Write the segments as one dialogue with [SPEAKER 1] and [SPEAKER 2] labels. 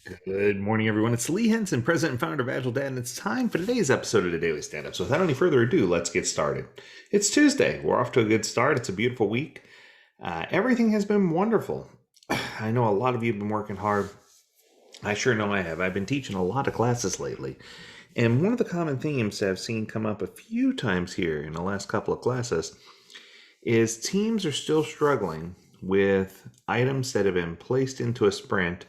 [SPEAKER 1] Good morning, everyone. It's Lee Henson, President and Founder of Agiledad, and it's time for today's episode of the Daily Stand-Up. So without any further ado, let's get started. It's Tuesday. We're off to a good start. It's a beautiful week. Everything has been wonderful. I know a lot of you have been working hard. I sure know I have. I've been teaching a lot of classes lately. And one of the common themes that I've seen come up a few times here in the last couple of classes is teams are still struggling with items that have been placed into a sprint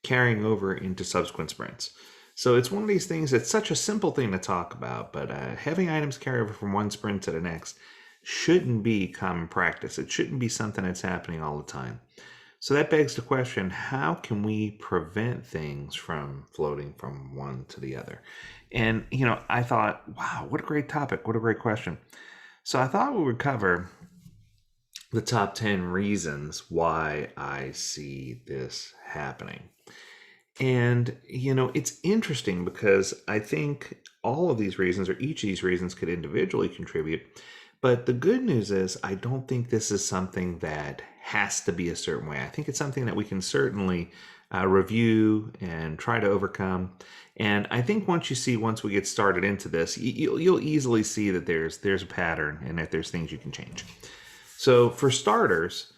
[SPEAKER 1] carrying over into subsequent sprints. So it's one of these things that's such a simple thing to talk about, but having items carry over from one sprint to the next shouldn't be common practice. It shouldn't be something that's happening all the time. So that begs the question, how can we prevent things from floating from one to the other? And, I thought, wow, what a great topic. What a great question. So I thought we would cover the top 10 reasons why I see this happening. And, it's interesting because I think all of these reasons, or each of these reasons, could individually contribute. But the good news is, I don't think this is something that has to be a certain way. I think it's something that we can certainly review and try to overcome. And I think once we get started into this, you'll easily see that there's a pattern and that there's things you can change. So for starters,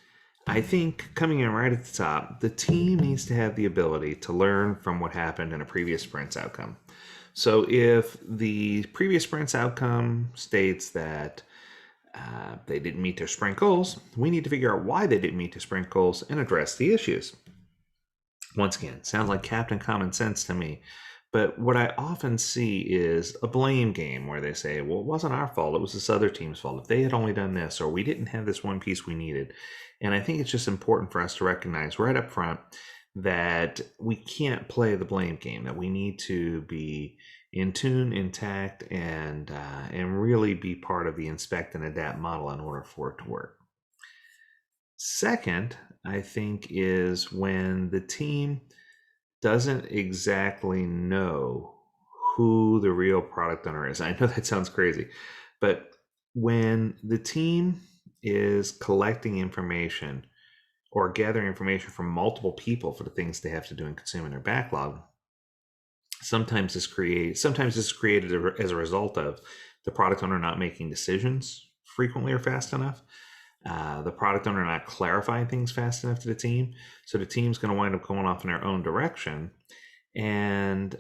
[SPEAKER 1] I think coming in right at the top, the team needs to have the ability to learn from what happened in a previous sprint's outcome. So if the previous sprint's outcome states that they didn't meet their sprint goals, we need to figure out why they didn't meet their sprint goals and address the issues. Once again, sounds like Captain Common Sense to me. But what I often see is a blame game where they say, well, it wasn't our fault. It was this other team's fault. If they had only done this, or we didn't have this one piece we needed. And I think it's just important for us to recognize right up front that we can't play the blame game, that we need to be in tune, intact, and really be part of the inspect and adapt model in order for it to work. Second, I think, is when the team doesn't exactly know who the real product owner is. I know that sounds crazy, but when the team is collecting information or gathering information from multiple people for the things they have to do and consume in their backlog, sometimes this is created as a result of the product owner not making decisions frequently or fast enough. The product owner not clarifying things fast enough to the team. So the team's going to wind up going off in their own direction. And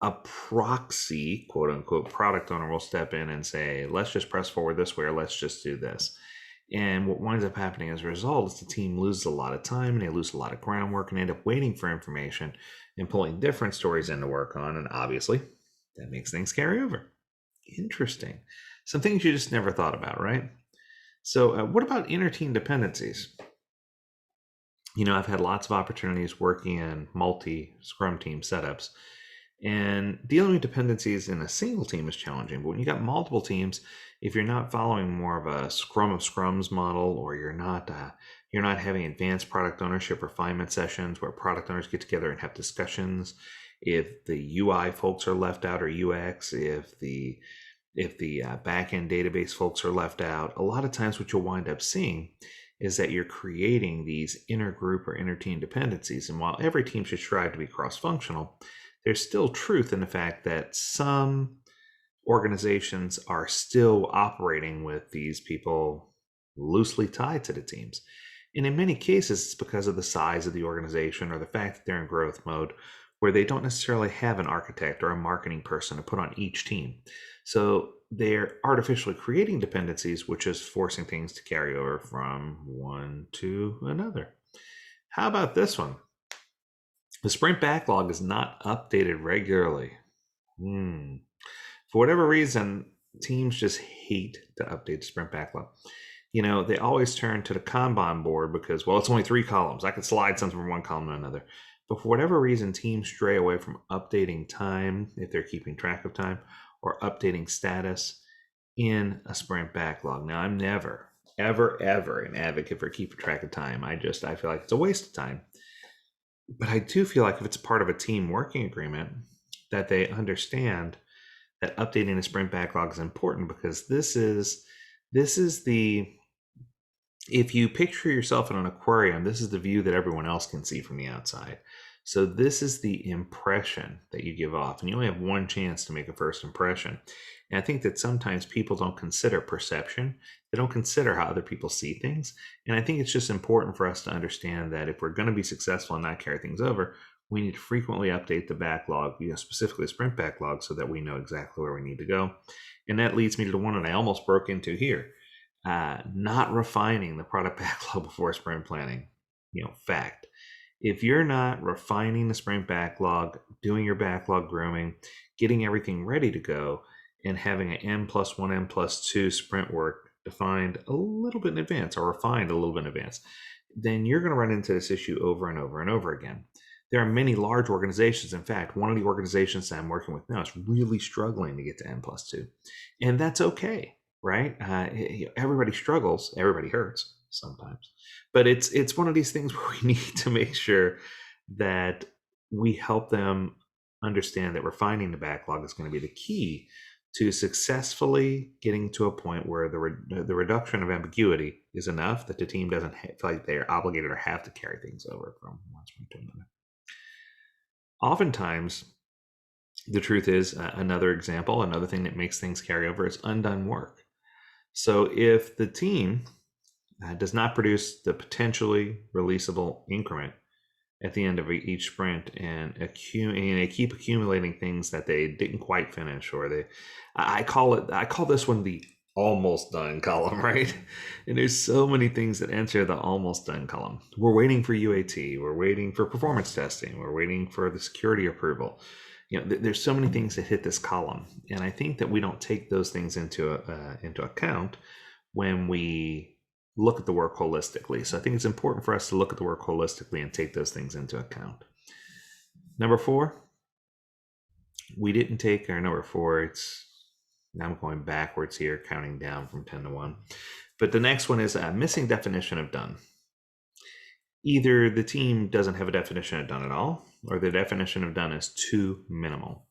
[SPEAKER 1] a proxy, quote unquote, product owner will step in and say, let's just press forward this way, or let's just do this. And what winds up happening as a result is the team loses a lot of time and they lose a lot of groundwork and end up waiting for information and pulling different stories in to work on. And obviously, that makes things carry over. Interesting. Some things you just never thought about, right? So what about Interteam Dependencies? I've had lots of opportunities working in multi-scrum team setups, and dealing with dependencies in a single team is challenging. But when you got multiple teams, if you're not following more of a scrum of scrums model, or you're not having advanced product ownership refinement sessions where product owners get together and have discussions, if the UI folks are left out, or UX, if the backend database folks are left out, a lot of times what you'll wind up seeing is that you're creating these intergroup or interteam dependencies. And while every team should strive to be cross-functional, there's still truth in the fact that some organizations are still operating with these people loosely tied to the teams. And in many cases, it's because of the size of the organization or the fact that they're in growth mode, where they don't necessarily have an architect or a marketing person to put on each team. So they're artificially creating dependencies, which is forcing things to carry over from one to another. How about this one? The Sprint Backlog is not updated regularly. For whatever reason, teams just hate to update the Sprint Backlog. They always turn to the Kanban board because, well, it's only 3 columns. I can slide something from one column to another. But for whatever reason, teams stray away from updating time, if they're keeping track of time, or updating status in a sprint backlog. Now, I'm never, ever, ever an advocate for keeping track of time. I feel like it's a waste of time. But I do feel like if it's part of a team working agreement, that they understand that updating a sprint backlog is important, because this is the, if you picture yourself in an aquarium, this is the view that everyone else can see from the outside. So this is the impression that you give off, and you only have one chance to make a first impression. And I think that sometimes people don't consider perception. They don't consider how other people see things. And I think it's just important for us to understand that if we're going to be successful and not carry things over, we need to frequently update the backlog, specifically the sprint backlog, so that we know exactly where we need to go. And that leads me to the one that I almost broke into here. Not refining the product backlog before sprint planning. Fact. If you're not refining the sprint backlog, doing your backlog grooming, getting everything ready to go, and having an N+1, N+2 sprint work defined a little bit in advance or refined a little bit in advance, then you're going to run into this issue over and over and over again. There are many large organizations. In fact, one of the organizations that I'm working with now is really struggling to get to N+2. And that's okay, right? Everybody struggles, everybody hurts sometimes. But it's one of these things where we need to make sure that we help them understand that refining the backlog is going to be the key to successfully getting to a point where the reduction of ambiguity is enough that the team doesn't feel like they're obligated or have to carry things over from one sprint to another. Oftentimes, the truth is, another thing that makes things carry over is undone work. So if the team does not produce the potentially releasable increment at the end of each sprint, and they keep accumulating things that they didn't quite finish, or I call this one the almost done column, right? And there's so many things that enter the almost done column. We're waiting for UAT, we're waiting for performance testing, we're waiting for the security approval. There's so many things that hit this column, and I think that we don't take those things into account when we look at the work holistically. So I think it's important for us to look at the work holistically and take those things into account. Number 4, we didn't take our number 4. Now I'm going backwards here, counting down from 10 to 1. But the next one is a missing definition of done. Either the team doesn't have a definition of done at all, or the definition of done is too minimal.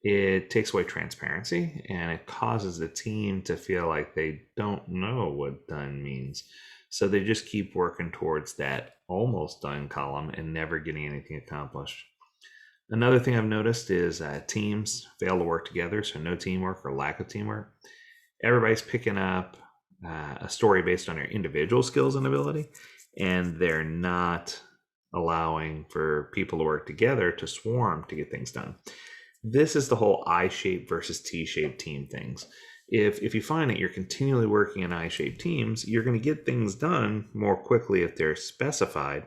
[SPEAKER 1] It takes away transparency, and it causes the team to feel like they don't know what done means. So they just keep working towards that almost done column and never getting anything accomplished. Another thing I've noticed is teams fail to work together, so no teamwork or lack of teamwork. Everybody's picking up a story based on their individual skills and ability, and they're not allowing for people to work together to swarm to get things done. This is the whole I-shaped versus T-shaped team things. If you find that you're continually working in I-shaped teams, you're going to get things done more quickly if they're specified,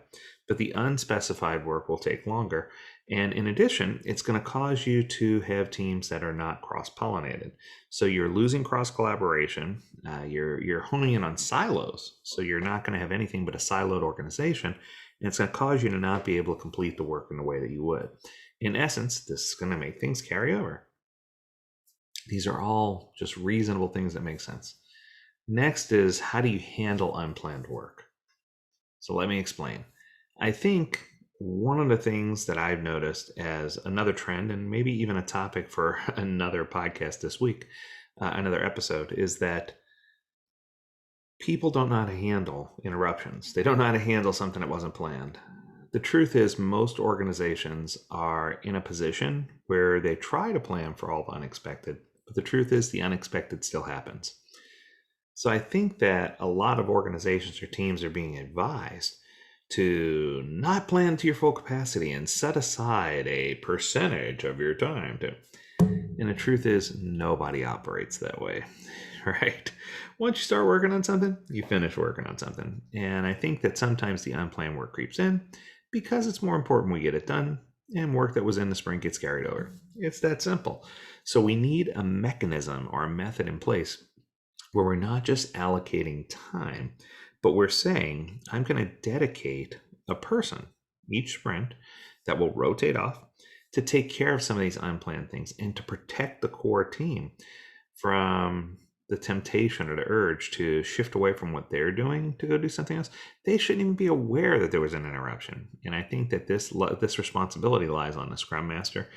[SPEAKER 1] but the unspecified work will take longer. And in addition, it's going to cause you to have teams that are not cross-pollinated. So you're losing cross-collaboration, you're honing in on silos, so you're not going to have anything but a siloed organization, and it's going to cause you to not be able to complete the work in the way that you would. In essence, this is going to make things carry over. These are all just reasonable things that make sense. Next is, how do you handle unplanned work? So let me explain. I think one of the things that I've noticed as another trend, and maybe even a topic for another podcast this week, another episode, is that people don't know how to handle interruptions. They don't know how to handle something that wasn't planned. The truth is, most organizations are in a position where they try to plan for all the unexpected, but the truth is the unexpected still happens. So I think that a lot of organizations or teams are being advised to not plan to your full capacity and set aside a percentage of your time to. And the truth is, nobody operates that way, right? Once you start working on something, you finish working on something. And I think that sometimes the unplanned work creeps in because it's more important we get it done, and work that was in the sprint gets carried over. It's that simple. So we need a mechanism or a method in place where we're not just allocating time, but we're saying, I'm going to dedicate a person each sprint that will rotate off to take care of some of these unplanned things and to protect the core team from the temptation or the urge to shift away from what they're doing to go do something else. They shouldn't even be aware that there was an interruption. And I think that this responsibility lies on the Scrum Master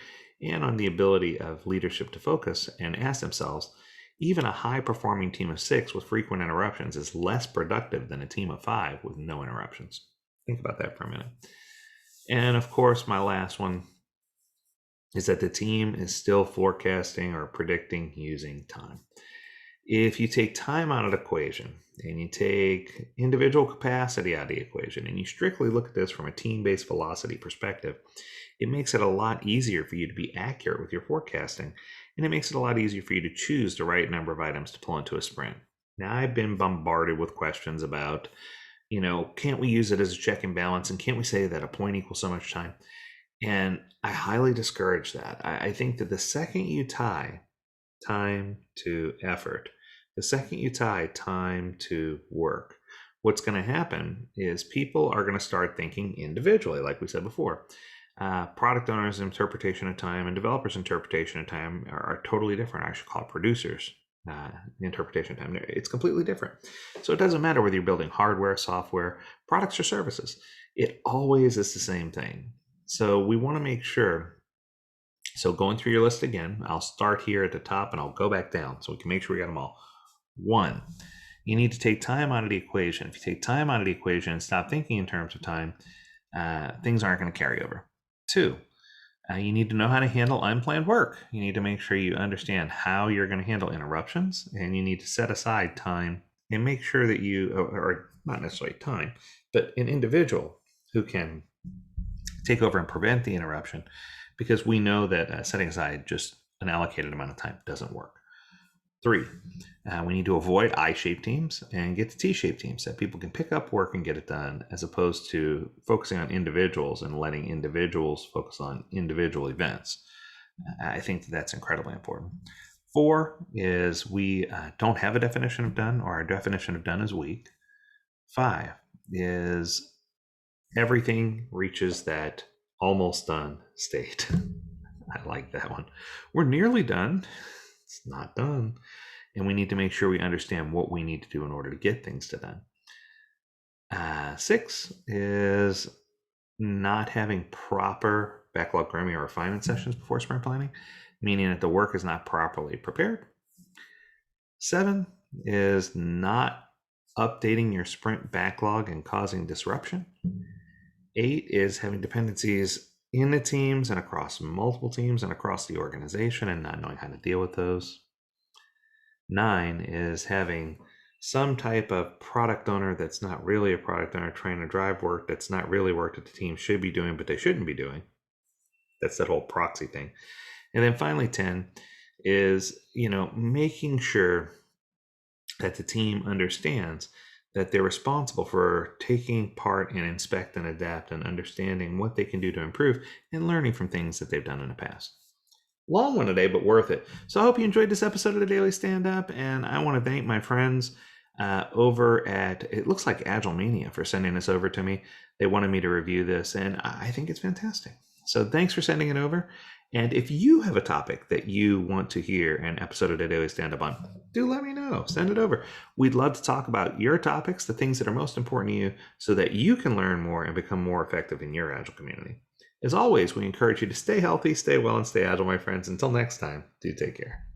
[SPEAKER 1] and on the ability of leadership to focus and ask themselves, even a high-performing team of 6 with frequent interruptions is less productive than a team of 5 with no interruptions. Think about that for a minute. And of course, my last one is that the team is still forecasting or predicting using time. If you take time out of the equation and you take individual capacity out of the equation and you strictly look at this from a team-based velocity perspective, it makes it a lot easier for you to be accurate with your forecasting, and it makes it a lot easier for you to choose the right number of items to pull into a sprint. Now, I've been bombarded with questions about, can't we use it as a check and balance, and can't we say that a point equals so much time? And I highly discourage that. I think that the second you tie time to effort, the second you tie time to work, what's going to happen is people are going to start thinking individually, like we said before. Product owners' interpretation of time and developers' interpretation of time are totally different. I should call it producers' interpretation of time. It's completely different. So it doesn't matter whether you're building hardware, software, products, or services. It always is the same thing. So we want to make sure. So going through your list again, I'll start here at the top and I'll go back down so we can make sure we got them all. 1, you need to take time out of the equation. If you take time out of the equation and stop thinking in terms of time, things aren't going to carry over. 2, you need to know how to handle unplanned work. You need to make sure you understand how you're going to handle interruptions, and you need to set aside time and make sure that you, or not necessarily time, but an individual who can take over and prevent the interruption, because we know that setting aside just an allocated amount of time doesn't work. 3, we need to avoid I-shaped teams and get to T-shaped teams that people can pick up work and get it done, as opposed to focusing on individuals and letting individuals focus on individual events. I think that's incredibly important. 4 is we don't have a definition of done, or our definition of done is weak. 5 is everything reaches that almost done state. I like that one. We're nearly done. It's not done. And we need to make sure we understand what we need to do in order to get things to done. 6 is not having proper backlog grooming or refinement sessions before sprint planning, meaning that the work is not properly prepared. 7 is not updating your sprint backlog and causing disruption. 8 is having dependencies in the teams and across multiple teams and across the organization and not knowing how to deal with those. 9 is having some type of product owner that's not really a product owner trying to drive work that's not really work that the team should be doing, but they shouldn't be doing. That's that whole proxy thing. And then finally, 10 is, making sure that the team understands that they're responsible for taking part and inspect and adapt and understanding what they can do to improve and learning from things that they've done in the past. Long one today, but worth it. So I hope you enjoyed this episode of the Daily Stand-Up, and I want to thank my friends over at, it looks like Agilemania, for sending this over to me. They wanted me to review this, and I think it's fantastic. So thanks for sending it over. And if you have a topic that you want to hear an episode of the Daily Stand-Up on, do let me know. Send it over. We'd love to talk about your topics, the things that are most important to you, so that you can learn more and become more effective in your Agile community. As always, we encourage you to stay healthy, stay well, and stay agile, my friends. Until next time, do take care.